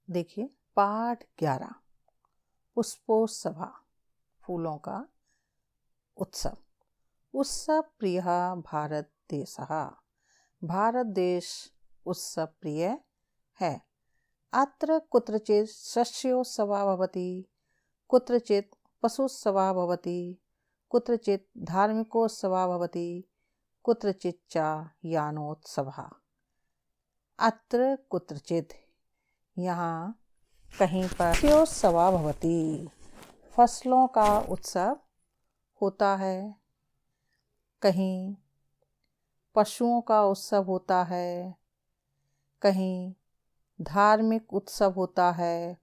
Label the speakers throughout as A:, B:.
A: देखिए पाठ 11 पुष्पोत्सव फूलों का उत्सव। उत्सव प्रिय भारत देश। भारत देश उत्सव प्रिय है। अत्र कुत्रचित् शस्योत्सवः भवति, कुत्रचित् पशुत्सवः भवति, कुत्रचित् धार्मिकोत्सवः भवति, कुत्रचित् च यानोत्सवः। अत्र कुत्रचित् यहाँ कहीं पर शस्योत्सव भवति, फसलों का उत्सव होता है। कहीं पशुओं का उत्सव होता है, कहीं धार्मिक उत्सव होता है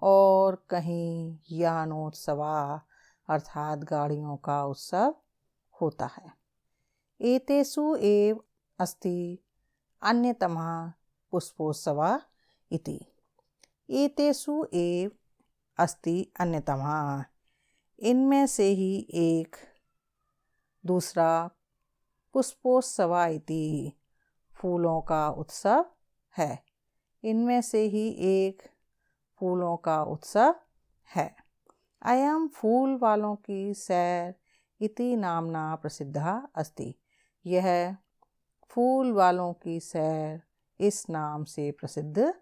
A: और कहीं यानोत्सव अर्थात गाड़ियों का उत्सव होता है। एतेषु एव अस्ति अन्यतमः पुष्पोत्सवः इति। एतेषु एव अस्ति अन्यतमः, इनमें से ही एक दूसरा पुष्पोत्सव इति फूलों का उत्सव है। इनमें से ही एक फूलों का उत्सव है। अयं फूल वालों की सैर इति नामना प्रसिद्धा अस्ति। यह फूल वालों की सैर इस नाम से प्रसिद्ध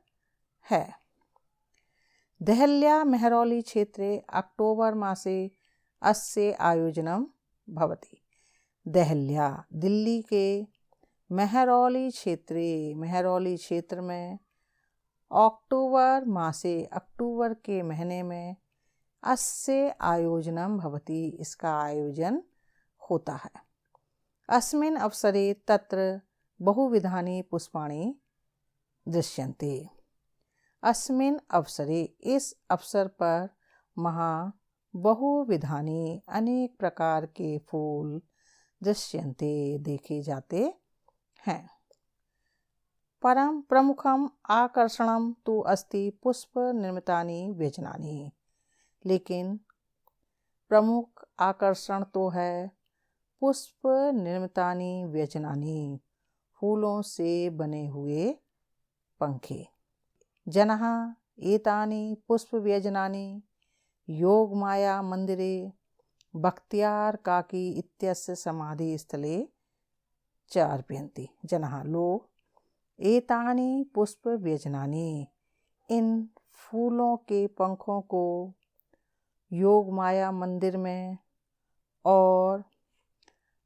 A: है। देहल्या मेहरौली क्षेत्रे अक्टोबर मासे अस्य आयोजनं भवति। देहल्या दिल्ली के मेहरौली क्षेत्र में अक्टूबर मासे अक्टूबर के महीने में अस्य आयोजनं भवति इसका आयोजन होता है। अस्मिन् अवसरे तत्र बहुविधानि पुष्पाणि दृश्यन्ते। अस्मिन् अवसरे इस अवसर पर वहाँ बहुविधानि अनेक प्रकार के फूल दृश्यन्ते देखे जाते हैं। परम प्रमुखम आकर्षणम तो अस्ति पुष्प निर्मितानि व्यंजनानि। लेकिन प्रमुख आकर्षण तो है पुष्प निर्मितानि व्यंजनानि, फूलों से बने हुए पंखे। जनः एतानि पुष्पव्यंजनानि योगमाया मंदिरे बख्तियार काकी इत्यस्य समाधिस्थले च अर्पयन्ति। जनः लोग एतानि पुष्पव्यंजनानि, इन फूलों के पंखों को योगमाया मंदिर में और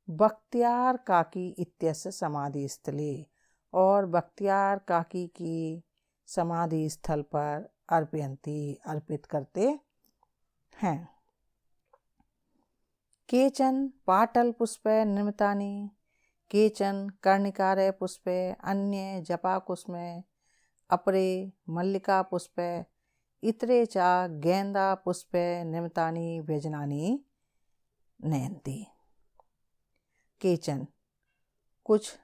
A: बख्तियार काकी इत्यस्य समाधिस्थले और बख्तियार काकी की समाधि स्थल पर अर्पित करते हैं। केचन पाटल पुष्पै निर्मितानि, केचन कर्णिकारय पुष्पै, अन्ये जपा कुसुमै, अपरे मल्लिका पुष्पै, इतरे च गेंदा पुष्पै निर्मितानि व्यंजनानि नयन्ति। केचन कुछ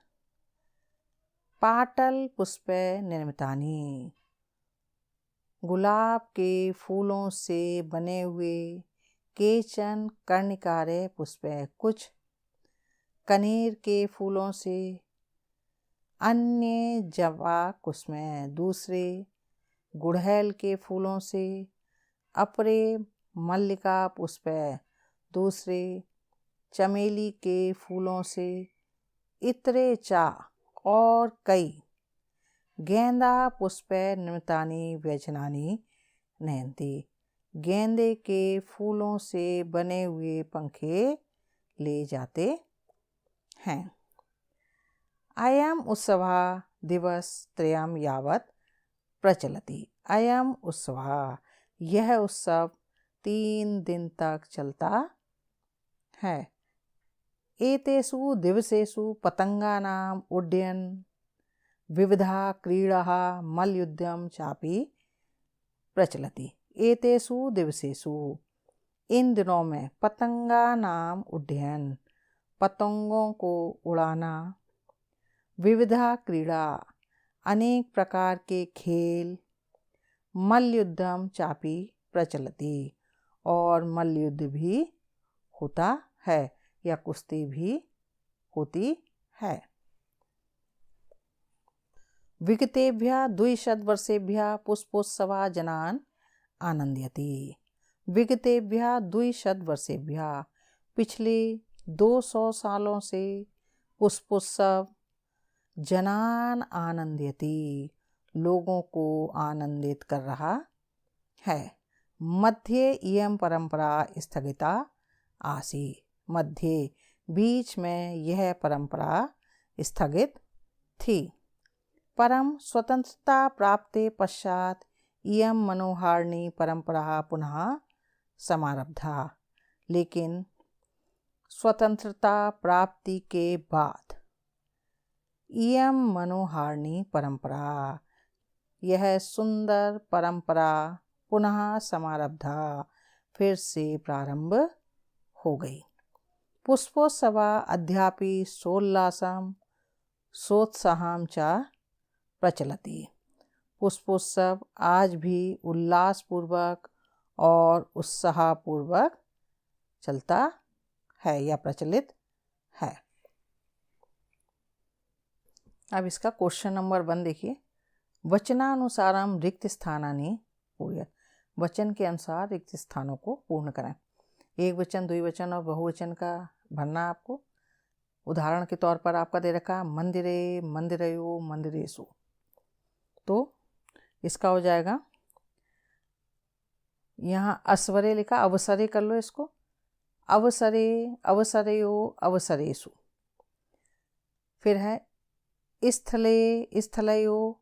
A: पाटल पुष्पै निर्मितानि, गुलाब के फूलों से बने हुए। केचन कर्णिकारय पुष्पै, कुछ कनेर के फूलों से। अन्य जपा कुसुमै, दूसरे गुड़हल के फूलों से। अपरे मल्लिका पुष्पै, दूसरे चमेली के फूलों से। इतरे चा और कई गेंदा पुष्पै निर्मितानि व्यंजनानि नयन्ति, गेंदे के फूलों से बने हुए पंखे ले जाते हैं। अयम उत्सवः दिवसत्रयं यावत् प्रचलति। अयम उत्सवः, यह उत्सव 3 दिन तक चलता है। एतेषु दिवसेषु पतंगानाम् उड्डयन, विविधा क्रीडाः, मल्लयुद्धं चापि प्रचलति। एतेषु दिवसेषु, इन दिनों में, पतंगानाम उड्डयन, पतंगों को उड़ाना, विविधा क्रीड़ा, अनेक प्रकार के खेल, मल्लयुद्धम चापि प्रचलति, और मल्लयुद्ध भी होता है या कुश्ती भी होती है। विगतेभ्यः द्विशतवर्षेभ्यः पुष्पोत्सवः जनान् आनंदयति। विगतेभ्यः द्विशतवर्षेभ्यः पिछले 200 सालों से पुष्पोत्सव जनान आनंदयति लोगों को आनंदित कर रहा है। मध्ये इयं परंपरा स्थगिता आसी। मध्य बीच में यह परंपरा स्थगित थी। परम स्वतंत्रता प्राप्ते पश्चात इयं मनोहारिणी परंपरा पुनः समारब्धा। लेकिन स्वतंत्रता प्राप्ति के बाद इयं मनोहारिणी परंपरा, यह सुंदर परंपरा पुनः समारब्धा, फिर से प्रारंभ हो गई। पुष्पोत्सवा अद्यापि सोल्लासं सोत्साहं च प्रचलति। पुष्पोत्सव आज भी उल्लासपूर्वक और उत्साहपूर्वक चलता है या प्रचलित है। अब इसका क्वेश्चन नंबर 1 देखिए। वचनानुसारम रिक्त स्थानानि पूर्य। वचन के अनुसार रिक्त स्थानों को पूर्ण करें। एक वचन, द्विवचन और बहुवचन का भरना आपको। उदाहरण के तौर पर आपका दे रखा मंदिरे, मंदिरयो, मंदिरेषु। तो इसका हो जाएगा, यहाँ अस्वरे लिखा, अवसरे कर लो इसको। अवसरे, अवसरयो, अवसरेषु। फिर है स्थले, स्थलयो,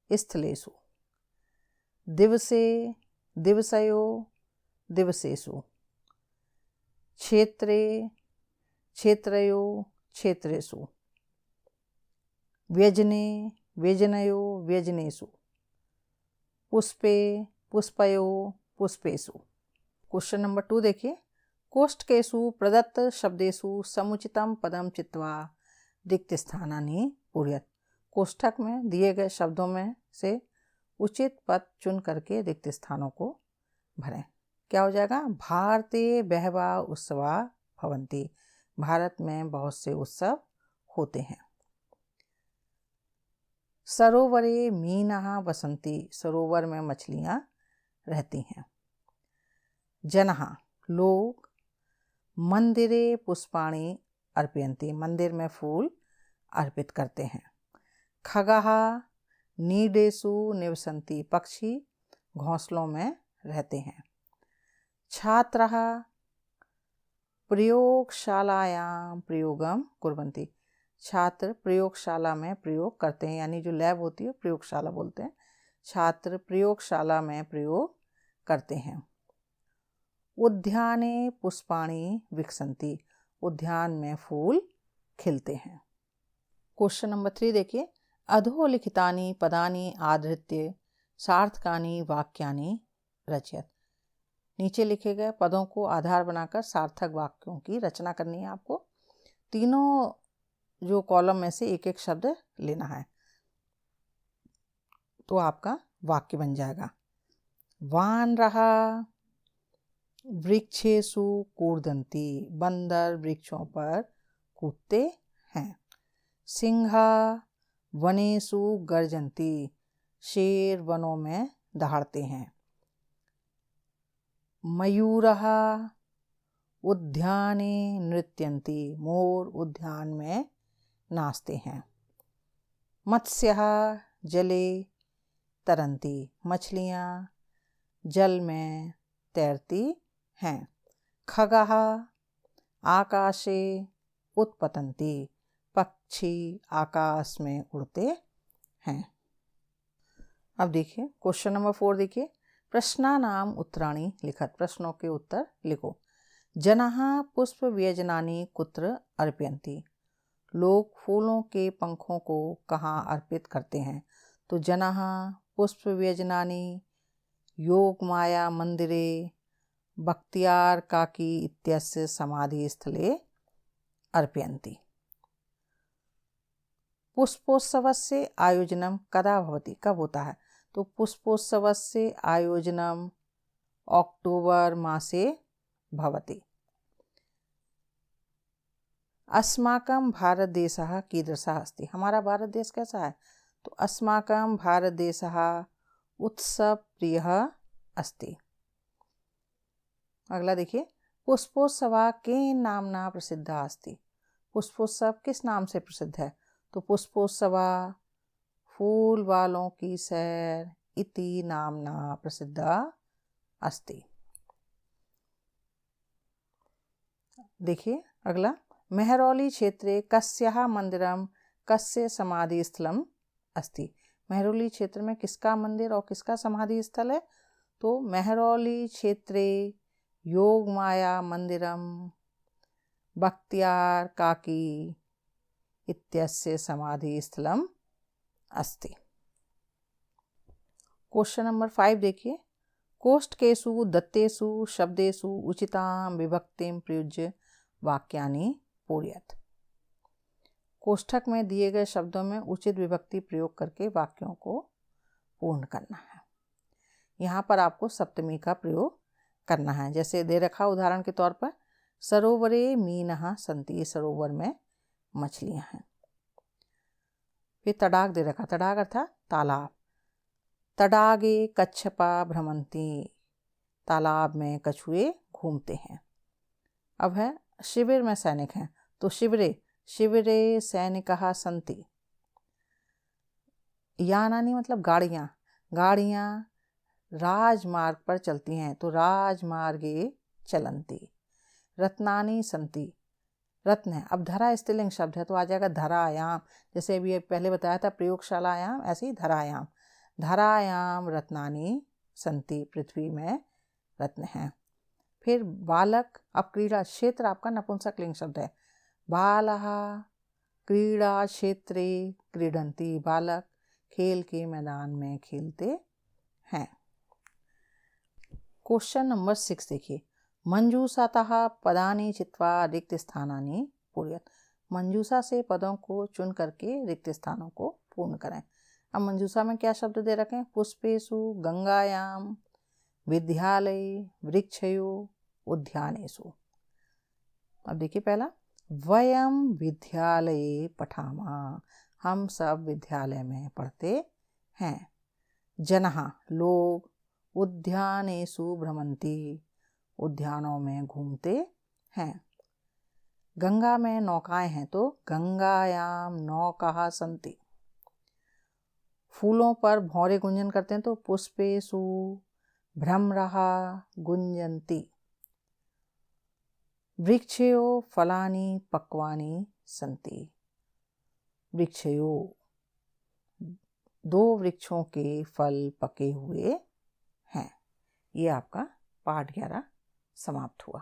A: स्थलेषु। दिवसे, दिवसयो, दिवसेषु। क्षेत्रे, क्षेत्रयो, क्षेत्रेषु। व्यजने, व्यजनयो, व्यजनेषु। पुष्पे, पुष्पयो, पुष्पेषु। क्वेश्चन नंबर 2 देखिए। कोष्ठकेषु प्रदत्त शब्देषु समुचितं पदं चित्वा रिक्त स्थानानि पूरयत। कोष्ठक में दिए गए शब्दों में से उचित पद चुन करके रिक्त स्थानों को भरें। क्या हो जाएगा? भारते बहवः उत्सवा भवन्ति। भारत में बहुत से उत्सव होते हैं। सरोवरे मीनाः वसन्ति। सरोवर में मछलियां रहती हैं। जनः, लोग। मंदिरे पुष्पाणि अर्पयन्ति। मंदिर में फूल अर्पित करते हैं। खगाः नीडेषु निवसन्ति। पक्षी घोंसलों में रहते हैं। छात्राः प्रयोगशालायां प्रयोगम कुर्वन्ति। छात्र प्रयोगशाला में प्रयोग करते हैं, यानी जो लैब होती है प्रयोगशाला बोलते हैं। छात्र प्रयोगशाला में प्रयोग करते हैं। उद्याने पुष्पाणि विकसन्ति। उद्यान में फूल खिलते हैं। क्वेश्चन नंबर 3 देखिए। अधोलिखितानि पदानि आधृत्य सार्थकानि वाक्यानि रचयत। नीचे लिखे गए पदों को आधार बनाकर सार्थक वाक्यों की रचना करनी है आपको। तीनों जो कॉलम में से एक एक शब्द लेना है, तो आपका वाक्य बन जाएगा। वानरः वृक्षेषु कूर्दन्ति। बंदर वृक्षों पर कूदते हैं। सिंह वनेषु गर्जन्ति। शेर वनों में दहाड़ते हैं। मयूरः उद्याने नृत्यन्ति। मोर उद्यान में नाचते हैं। मत्स्यः जले तरन्ति। मछलियाँ जल में तैरती हैं। खगाः आकाशे उत्पतन्ति। पक्षी आकाश में उड़ते हैं। अब देखिए क्वेश्चन नंबर 4 देखिए। प्रश्नानाम उत्तराणि लिखत। प्रश्नों के उत्तर लिखो। जनाः पुष्प व्यजनानि कुत्र अर्पयन्ति। लोग फूलों के पंखों को कहाँ अर्पित करते हैं? तो जनाः पुष्प व्यजनानि योगमाया मंदिरे बख्तियार काकी इत्यस्य समाधि स्थले अर्पयन्ति। पुष्पोत्सवस्य आयोजनम कदा भवति। कब होता है? तो पुष्पोत्सवस्य आयोजनम अक्टोबर मासे भवति। अस्माकं भारत देशः कीदृशः अस्ति। हमारा भारत देश कैसा है? तो अस्माकं भारतदेशः उत्सवप्रियः अस्ति। अगला देखिए, पुष्पोत्सवः केन नाम्ना प्रसिद्धः अस्ति। पुष्पोत्सव किस नाम से प्रसिद्ध है? तो पुष्पोत्सवः फूल वालों की सैर इति नाम्ना प्रसिद्धः अस्ति। देखिए अगला, मेहरौली क्षेत्रे कस्याः मंदिरं कस्य समाधिस्थलम् अस्ति। मेहरौली क्षेत्र में किसका मंदिर और किसका समाधि स्थल है? तो मेहरौली क्षेत्रे योगमाया मंदिरम बख्तियार काकी इत्यस्य समाधि स्थलम अस्ति। क्वेश्चन नंबर 5 देखिए, कोष्ठकेषु दत्तेषु शब्देषु उचितां विभक्तिं प्रयुज्य वाक्यानि पूरयत। कोष्ठक में दिए गए शब्दों में उचित विभक्ति प्रयोग करके वाक्यों को पूर्ण करना है। यहाँ पर आपको सप्तमी का प्रयोग करना है। जैसे दे रखा उदाहरण के तौर पर, सरोवरे मीनः सन्ति, सरोवर में मछलियाँ हैं। फिर तडाग दे रखा, तडाग अर्थात तालाब। तडागे कच्छपा भ्रमन्ति, तालाब में कछुए घूमते हैं। अब है शिविर में सैनिक हैं, तो शिविरे शिविरे सैनिकः सन्ति। यानानि मतलब गाड़ियाँ, गाड़ियाँ राजमार्ग पर चलती हैं, तो राजमार्गे चलन्ति। रत्नानि सन्ति, रत्न है। अब धरा स्त्रीलिंग शब्द है तो आ जाएगा धरायाम। जैसे अभी पहले बताया था प्रयोगशालायाम, ऐसे ही धरायाम। धरायाम रत्नानि सन्ति, पृथ्वी में रत्न हैं। फिर बालक, अब क्रीड़ा क्षेत्र आपका नपुंसकलिंग शब्द है। बालः क्रीड़ा क्षेत्रे क्रीडन्ति, बालक खेल के मैदान में खेलते हैं। क्वेश्चन नंबर 6 देखिए, मंजूषातः पदानि चित्वा रिक्त स्थानानि पूरयत। मंजूषा से पदों को चुन करके रिक्त स्थानों को पूर्ण करें। अब मंजूषा में क्या शब्द दे रखे हैं? पुष्पेषु, गंगायाम, विद्यालय, वृक्षयो, उद्यानेषु। अब देखिए पहला, वयम विद्यालये पठामः, हम सब विद्यालय में पढ़ते हैं। जनः लोग, उद्यानेषु भ्रमन्ति, उद्यानों में घूमते हैं। गंगा में नौकाएं हैं, तो गंगायाम नौकाः सन्ति। फूलों पर भौरे गुंजन करते हैं, तो पुष्पेषु भ्रमरः गुंजन्ति। वृक्षयो फलानि पक्वानि सन्ति, वृक्षयो 2 वृक्षों के फल पके हुए हैं। ये आपका पाठ 11 समाप्त हुआ।